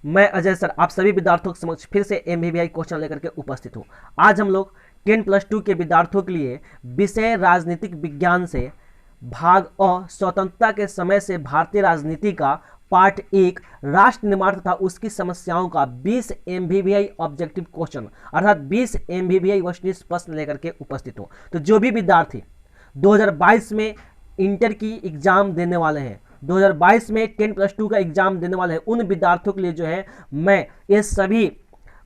मैं अजय सर आप सभी विद्यार्थियों के समक्ष फिर से एमवीवीआई क्वेश्चन लेकर के उपस्थित हूँ। आज हम लोग 10+2 के विद्यार्थियों के लिए विषय राजनीतिक विज्ञान से भाग अ स्वतंत्रता के समय से भारतीय राजनीति का पार्ट 1 राष्ट्र निर्माण तथा उसकी समस्याओं का 20 एमवीवीआई ऑब्जेक्टिव क्वेश्चन अर्थात 20 एमवीवीआई वस्तुनिष्ठ प्रश्न लेकर के उपस्थित हूँ। तो जो भी विद्यार्थी 2022 में इंटर की एग्जाम देने वाले हैं, 2022 में 10+2 का एग्जाम देने वाले हैं, उन विद्यार्थियों के लिए जो है मैं ये सभी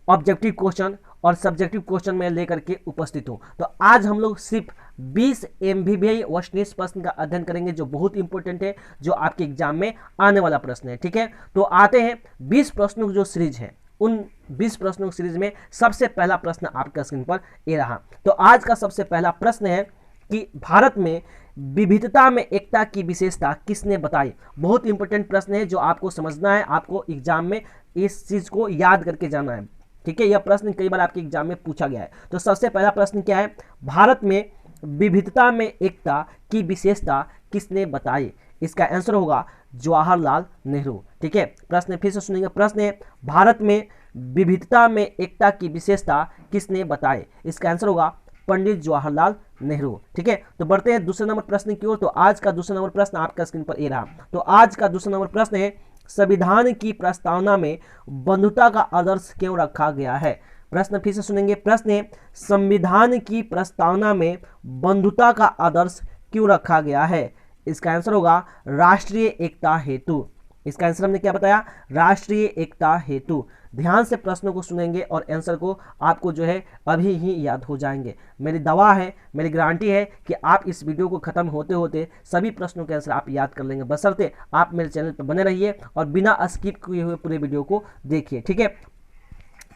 ऑब्जेक्टिव क्वेश्चन और सब्जेक्टिव क्वेश्चन में लेकर के उपस्थित हूँ। तो आज हम लोग सिर्फ 20 एमवीवीआई वस्तुनिष्ठ प्रश्न का अध्ययन करेंगे जो बहुत इंपॉर्टेंट है, जो आपके एग्जाम में आने वाला प्रश्न है। ठीक है, तो आते हैं 20 प्रश्नों की जो सीरीज है, उन 20 प्रश्नों की सीरीज में सबसे पहला प्रश्न आपका स्क्रीन पर ये रहा। तो आज का सबसे पहला प्रश्न है कि भारत में विविधता में एकता की विशेषता किसने बताई। बहुत इंपॉर्टेंट प्रश्न है जो आपको समझना है, आपको एग्जाम में इस चीज को याद करके जाना है। ठीक है, यह प्रश्न कई बार आपके एग्जाम में पूछा गया है। तो सबसे पहला प्रश्न क्या है, भारत में विविधता में एकता की विशेषता किसने बताई। इसका आंसर होगा जवाहरलाल नेहरू। ठीक है, प्रश्न फिर से सुनेंगे। प्रश्न है भारत में विविधता में एकता की विशेषता किसने बताई। इसका आंसर होगा पंडित जवाहरलाल नेहरू। ठीक है, तो बढ़ते हैं दूसरे नंबर प्रश्न की ओर। तो आज का दूसरा नंबर प्रश्न आपका स्क्रीन पर ये रहा। तो आज का दूसरा नंबर प्रश्न है संविधान की प्रस्तावना में बंधुता का आदर्श क्यों रखा गया है। प्रश्न फिर से सुनेंगे। प्रश्न है संविधान की प्रस्तावना में बंधुता का आदर्श क्यों रखा गया है। इसका आंसर होगा राष्ट्रीय एकता हेतु। इसका आंसर हमने क्या बताया, राष्ट्रीय एकता हेतु। ध्यान से प्रश्नों को सुनेंगे और आंसर को आपको जो है अभी ही याद हो जाएंगे। मेरी दवा है, मेरी गारंटी है कि आप इस वीडियो को खत्म होते होते सभी प्रश्नों के आंसर आप याद कर लेंगे, बशर्ते आप मेरे चैनल पर बने रहिए और बिना स्किप किए हुए पूरे वीडियो को देखिए। ठीक है,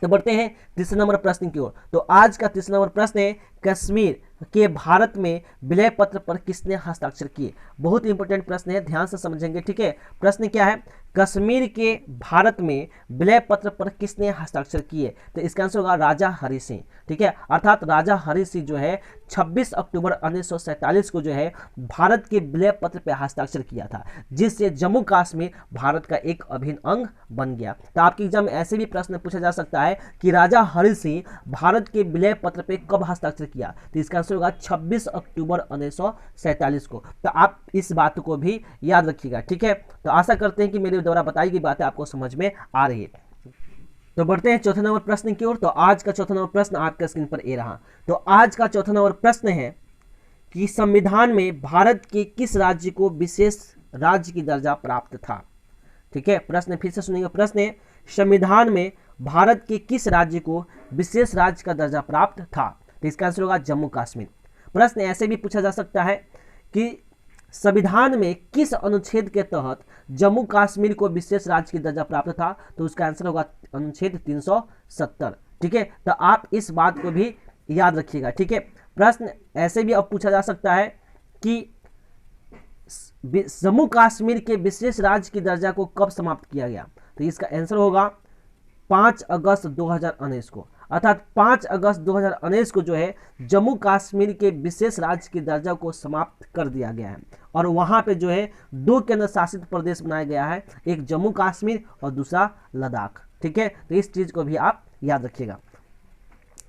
तो बढ़ते हैं तीसरे नंबर प्रश्न की ओर। तो आज का तीसरा नंबर प्रश्न है कश्मीर के भारत में विलय पत्र पर किसने हस्ताक्षर किए। बहुत इंपॉर्टेंट प्रश्न है, ध्यान से समझेंगे। ठीक है, प्रश्न क्या है, कश्मीर के भारत में विलय पत्र पर किसने हस्ताक्षर किए। तो इसका आंसर होगा राजा हरि सिंह। ठीक है, अर्थात राजा हरि सिंह जो है 26 अक्टूबर 1947 को जो है भारत के विलय पत्र पर हस्ताक्षर किया था, जिससे जम्मू कश्मीर भारत का एक अभिन्न अंग बन गया। तो आपके एग्जाम में ऐसे भी प्रश्न पूछा जा सकता है कि राजा हरि सिंह भारत के विलय पत्र पर कब हस्ताक्षर किया। तो इसका आंसर होगा 26 अक्टूबर 1947 को। तो आप इस बात को भी याद रखिएगा। ठीक है, तो आशा करते हैं कि मेरे द्वारा बताई गई बातें आपको समझ में आ रही है। तो बढ़ते हैं चौथे नंबर प्रश्न की ओर। तो आज का चौथा नंबर प्रश्न आपके स्क्रीन पर ये रहा। तो आज का चौथा नंबर प्रश्न है कि संविधान में भारत के किस राज्य को विशेष राज्य की दर्जा प्राप्त था। ठीक है, प्रश्न फिर से सुनिएगा। प्रश्न है संविधान में भारत के किस राज्य को विशेष राज्य का दर्जा प्राप्त था। तो इसका आंसर होगा जम्मू कश्मीर। प्रश्न ऐसे भी पूछा जा सकता है कि संविधान में किस अनुच्छेद के तहत जम्मू कश्मीर को विशेष राज्य की दर्जा प्राप्त था। तो उसका आंसर होगा अनुच्छेद 370। ठीक है, तो आप इस बात को भी याद रखिएगा। ठीक है, प्रश्न ऐसे भी अब पूछा जा सकता है कि जम्मू कश्मीर के विशेष राज्य की दर्जा को कब समाप्त किया गया। तो इसका आंसर होगा 5 अगस्त 2019 को, अर्थात 5 अगस्त 2019 को जो है जम्मू कश्मीर के विशेष राज्य की दर्जा को समाप्त कर दिया गया है और वहां पे जो है 2 केंद्र शासित प्रदेश बनाया गया है, एक जम्मू कश्मीर और दूसरा लद्दाख। ठीक है, तो इस चीज को भी आप याद रखिएगा।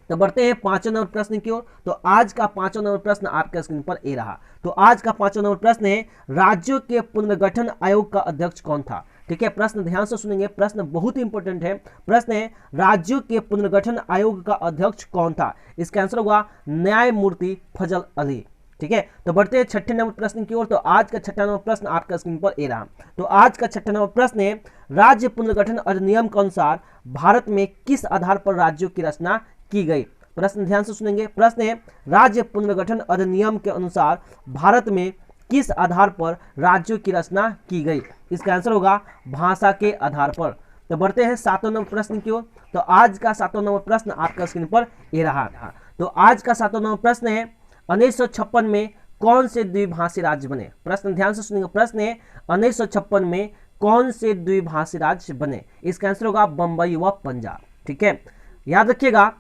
तो बढ़ते हैं पांचवें नंबर प्रश्न की ओर। तो आज का पांचवा नंबर प्रश्न आपके स्क्रीन पर ये रहा। तो आज का पांचवा नंबर प्रश्न है राज्यों के पुनर्गठन आयोग का अध्यक्ष कौन था। ठीक है, प्रश्न ध्यान से सुनेंगे, प्रश्न बहुत इंपॉर्टेंट है। प्रश्न है राज्यों के पुनर्गठन आयोग का अध्यक्ष कौन था। इसका आंसर होगा न्यायमूर्ति फजल अली। ठीक है, तो बढ़ते हैं छठे नंबर प्रश्न की ओर। तो आज का छठा नंबर प्रश्न आपका स्क्रीन पर ये रहा। तो आज का छठा नंबर प्रश्न है राज्य पुनर्गठन अधिनियम के अनुसार भारत में किस आधार पर राज्यों की रचना की गई। प्रश्न ध्यान से सुनेंगे। प्रश्न है राज्य पुनर्गठन अधिनियम के अनुसार भारत में किस आधार पर राज्यों की रचना की गई। इसका आंसर होगा भाषा के आधार पर। तो बढ़ते हैं सातवें नंबर प्रश्न की ओर। तो आज का सातवां नंबर प्रश्न आपका स्क्रीन पर ये रहा। तो आज का सातवां नंबर प्रश्न है 1956 में कौन से द्विभाषी राज्य बने। प्रश्न ध्यान से सुनिएगा। प्रश्न है 1956 में कौन से द्विभाषी राज्य बने। इसका आंसर होगा बंबई व पंजाब। ठीक है, याद रखिएगा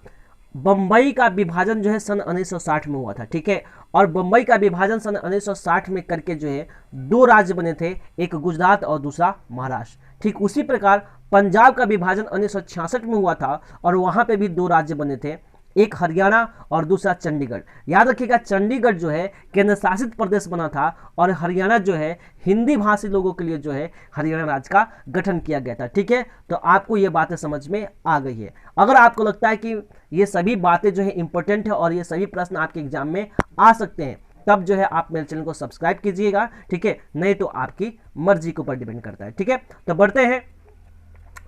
बंबई का विभाजन जो है सन 1960 में हुआ था। ठीक है, और बंबई का विभाजन सन 1960 में करके जो है 2 राज्य बने थे, एक गुजरात और दूसरा महाराष्ट्र। ठीक उसी प्रकार पंजाब का विभाजन 1966 में हुआ था और वहां पे भी 2 राज्य बने थे, एक हरियाणा और दूसरा चंडीगढ़। याद रखिएगा, चंडीगढ़ जो है केंद्र शासित प्रदेश बना था और हरियाणा जो है हिंदी भाषी लोगों के लिए जो है हरियाणा राज्य का गठन किया गया था। ठीक है, तो आपको ये बातें समझ में आ गई है। अगर आपको लगता है कि ये सभी बातें जो है इंपॉर्टेंट है और ये सभी प्रश्न आपके एग्जाम में आ सकते हैं, तब जो है आप मेरे चैनल को सब्सक्राइब कीजिएगा। ठीक है, नहीं तो आपकी मर्जी के ऊपर डिपेंड करता है। ठीक है, तो बढ़ते हैं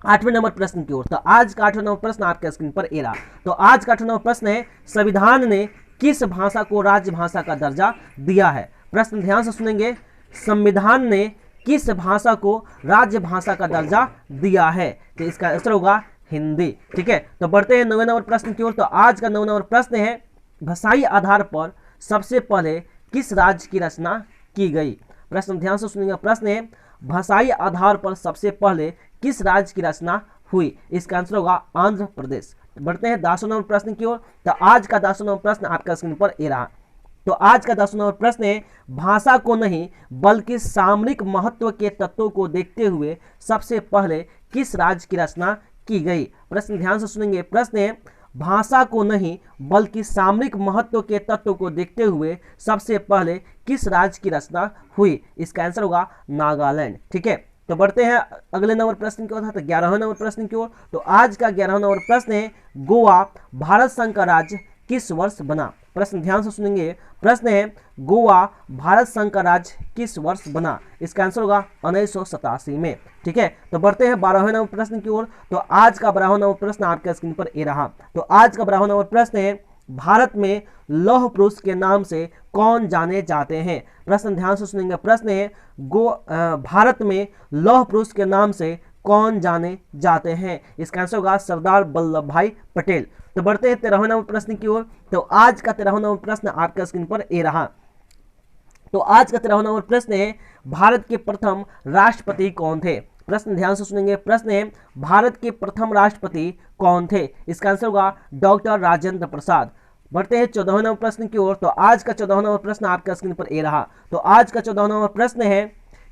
8वें नंबर प्रश्न की ओर। तो आज का 8वां नंबर प्रश्न आपके स्क्रीन पर ए रहा। तो आज का 8वां नंबर प्रश्न है, संविधान ने किस भाषा को राजभाषा का दर्जा दिया है? प्रश्न ध्यान से सुनेंगे, संविधान ने किस भाषा को राजभाषा का दर्जा दिया है? तो इसका आंसर होगा हिंदी। ठीक है, तो बढ़ते हैं 9वें नंबर प्रश्न की ओर। तो आज का 9वां नंबर प्रश्न है, भाषाई आधार पर सबसे पहले किस राज्य की रचना की गई? प्रश्न ध्यान से सुनिएगा, प्रश्न है भाषाई आधार पर सबसे पहले किस राज्य की रचना हुई? इसका आंसर होगा आंध्र प्रदेश। बढ़ते हैं 10वें नंबर प्रश्न की ओर। तो आज का 10वां नंबर प्रश्न आपका स्क्रीन पर ए रहा। तो आज का 10वां नंबर प्रश्न है, भाषा को नहीं बल्कि सामरिक महत्व के तत्वों को देखते हुए सबसे पहले किस राज्य की रचना की गई? प्रश्न ध्यान से सुनेंगे, प्रश्न है भाषा को नहीं बल्कि सामरिक महत्व के तत्व को देखते हुए सबसे पहले किस राज्य की रचना हुई? इसका आंसर होगा नागालैंड। ठीक है, तो बढ़ते हैं अगले नंबर प्रश्न की ओर, तो 11वें नंबर प्रश्न की ओर। तो आज का 11वां नंबर प्रश्न है, गोवा भारत संघ का राज्य किस वर्ष बना? प्रश्न ध्यान से सुनेंगे, प्रश्न है गोवा भारत संघ का राज्य किस वर्ष बना? इसका आंसर होगा 1987 में। ठीक है, तो बढ़ते हैं 12वें नंबर प्रश्न की ओर। तो आज का 12वां नंबर प्रश्न आपके स्क्रीन पर ए रहा। तो आज का 12वां नंबर प्रश्न है, भारत में लौह पुरुष के नाम से कौन जाने जाते हैं? प्रश्न ध्यान से सुनेंगे, प्रश्न है भारत में लौह पुरुष के नाम से कौन जाने जाते हैं? इसका आंसर होगा सरदार वल्लभ भाई पटेल। तो बढ़ते हैं 13वें नंबर प्रश्न की ओर। तो आज का 13वां नंबर प्रश्न आपके स्क्रीन पर ए रहा। तो आज का 13वां नंबर प्रश्न है, भारत के प्रथम राष्ट्रपति कौन थे? प्रश्न ध्यान से सुनेंगे, प्रश्न है भारत के प्रथम राष्ट्रपति कौन थे? इसका आंसर होगा डॉक्टर राजेंद्र प्रसाद। बढ़ते हैं 14वें नंबर प्रश्न की ओर। तो आज का 14वां नंबर प्रश्न आपके स्क्रीन पर ए रहा। तो आज का 14वां नंबर प्रश्न है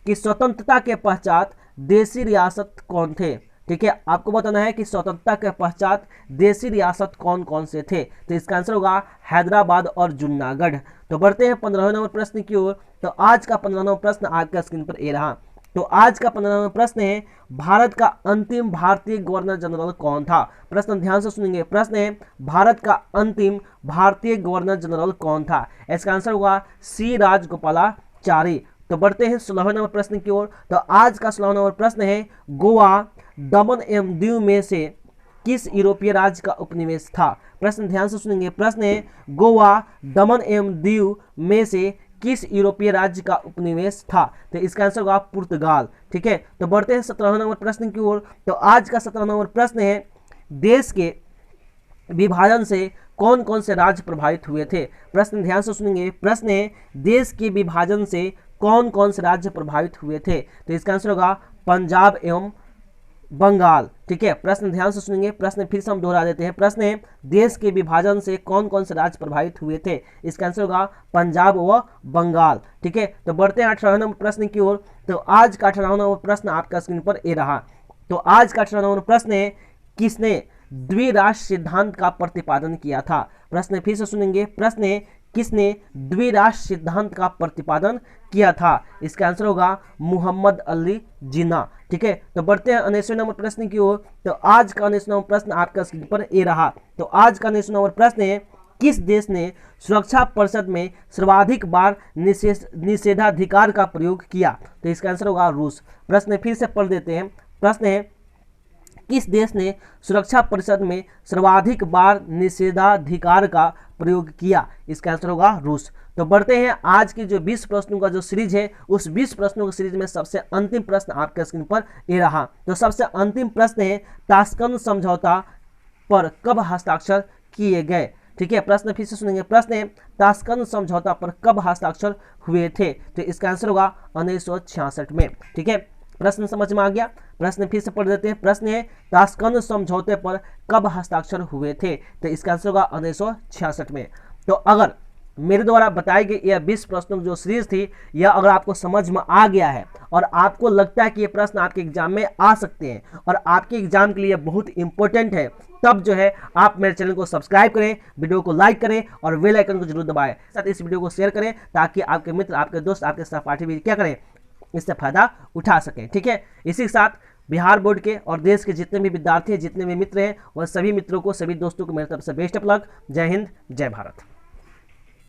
कि स्वतंत्रता के पश्चात देशी रियासत कौन थे? ठीक है, आपको बताना है कि स्वतंत्रता के पश्चात देशी रियासत कौन कौन से थे। तो इसका आंसर होगा हैदराबाद और जूनागढ़। तो बढ़ते हैं 15वें नंबर प्रश्न की ओर। तो आज का 15वां नंबर प्रश्न आपके स्क्रीन पर ए रहा। तो आज का 15वां नंबर प्रश्न है, भारत का अंतिम भारतीय गवर्नर जनरल कौन था? प्रश्न ध्यान से सुनेंगे, प्रश्न है भारत का अंतिम भारतीय गवर्नर जनरल कौन था? इसका आंसर होगा सी राजगोपालाचारी। तो बढ़ते हैं 16वें नंबर प्रश्न की ओर। तो आज का 16वां नंबर प्रश्न है, गोवा दमन एवं दीव में से किस यूरोपीय राज्य का उपनिवेश था? प्रश्न ध्यान से सुनेंगे, प्रश्न है गोवा दमन एवं दीव में से किस यूरोपीय राज्य का उपनिवेश था? तो इसका आंसर होगा पुर्तगाल। ठीक है, तो बढ़ते हैं 17वें नंबर प्रश्न की ओर। तो आज का 17वां नंबर प्रश्न है, देश के विभाजन से कौन कौन से राज्य प्रभावित हुए थे? प्रश्न ध्यान से सुनेंगे, प्रश्न है देश के विभाजन से कौन कौन से राज्य प्रभावित हुए थे? तो इसका आंसर होगा पंजाब एवं बंगाल। ठीक है, प्रश्न ध्यान से सुनेंगे, प्रश्न फिर से हम दोहरा देते हैं, प्रश्न है देश के विभाजन से कौन कौन से राज्य प्रभावित हुए थे? इसका आंसर होगा पंजाब व बंगाल। ठीक है, तो बढ़ते हैं 18वें नंबर प्रश्न की ओर। तो आज का 18वां नंबर प्रश्न आपका स्क्रीन पर ए रहा। तो आज का 18वां नंबर प्रश्न है, किसने द्विराष्ट्र सिद्धांत का प्रतिपादन किया था? प्रश्न फिर से सुनेंगे, प्रश्न है किसने द्विराष्ट्र सिद्धांत का प्रतिपादन किया था? इसका आंसर होगा मोहम्मद अली जिन्ना। ठीक है, तो बढ़ते हैं 19वें नंबर प्रश्न की ओर। तो आज का 19वां नंबर प्रश्न आपका स्क्रीन पर ए रहा। तो आज का 19वां नंबर प्रश्न है, किस देश ने सुरक्षा परिषद में सर्वाधिक बार निषेधाधिकार का प्रयोग किया? तो इसका आंसर होगा रूस। प्रश्न फिर से पढ़ देते हैं, प्रश्न है किस देश ने सुरक्षा परिषद में सर्वाधिक बार निषेधाधिकार का प्रयोग किया? इसका आंसर होगा रूस। तो बढ़ते हैं आज की जो 20 प्रश्नों का जो सीरीज है, उस 20 प्रश्नों की सीरीज में सबसे अंतिम प्रश्न आपके स्क्रीन पर ये रहा। तो सबसे अंतिम प्रश्न है, ताशकंद समझौता पर कब हस्ताक्षर किए गए? ठीक है, प्रश्न फिर से सुनेंगे, प्रश्न है ताशकंद समझौता पर कब हस्ताक्षर हुए थे? तो इसका आंसर होगा 1966 में। ठीक है, प्रश्न समझ में आ गया? प्रश्न फिर से पढ़ देते हैं, प्रश्न है ताशकंद समझौते पर कब हस्ताक्षर हुए थे? तो इसका आंसर होगा 1966 में। तो अगर मेरे द्वारा बताई गई यह 20 प्रश्नों की जो सीरीज थी, यह अगर आपको समझ में आ गया है और आपको लगता है कि ये प्रश्न आपके एग्जाम में आ सकते हैं और आपके एग्जाम के लिए बहुत इंपॉर्टेंट है, तब जो है आप मेरे चैनल को सब्सक्राइब करें, वीडियो को लाइक करें और बेल आइकन को जरूर दबाएं। साथ इस वीडियो को शेयर करें ताकि आपके मित्र, आपके दोस्त, आपके सहपाठी भी क्या करें, इससे फायदा उठा सकें। ठीक है, इसी के साथ बिहार बोर्ड के और देश के जितने भी विद्यार्थी हैं, जितने भी मित्र हैं, वह सभी मित्रों को, सभी दोस्तों को मेरी तरफ से बेस्ट ऑफ लक। जय हिंद, जय भारत।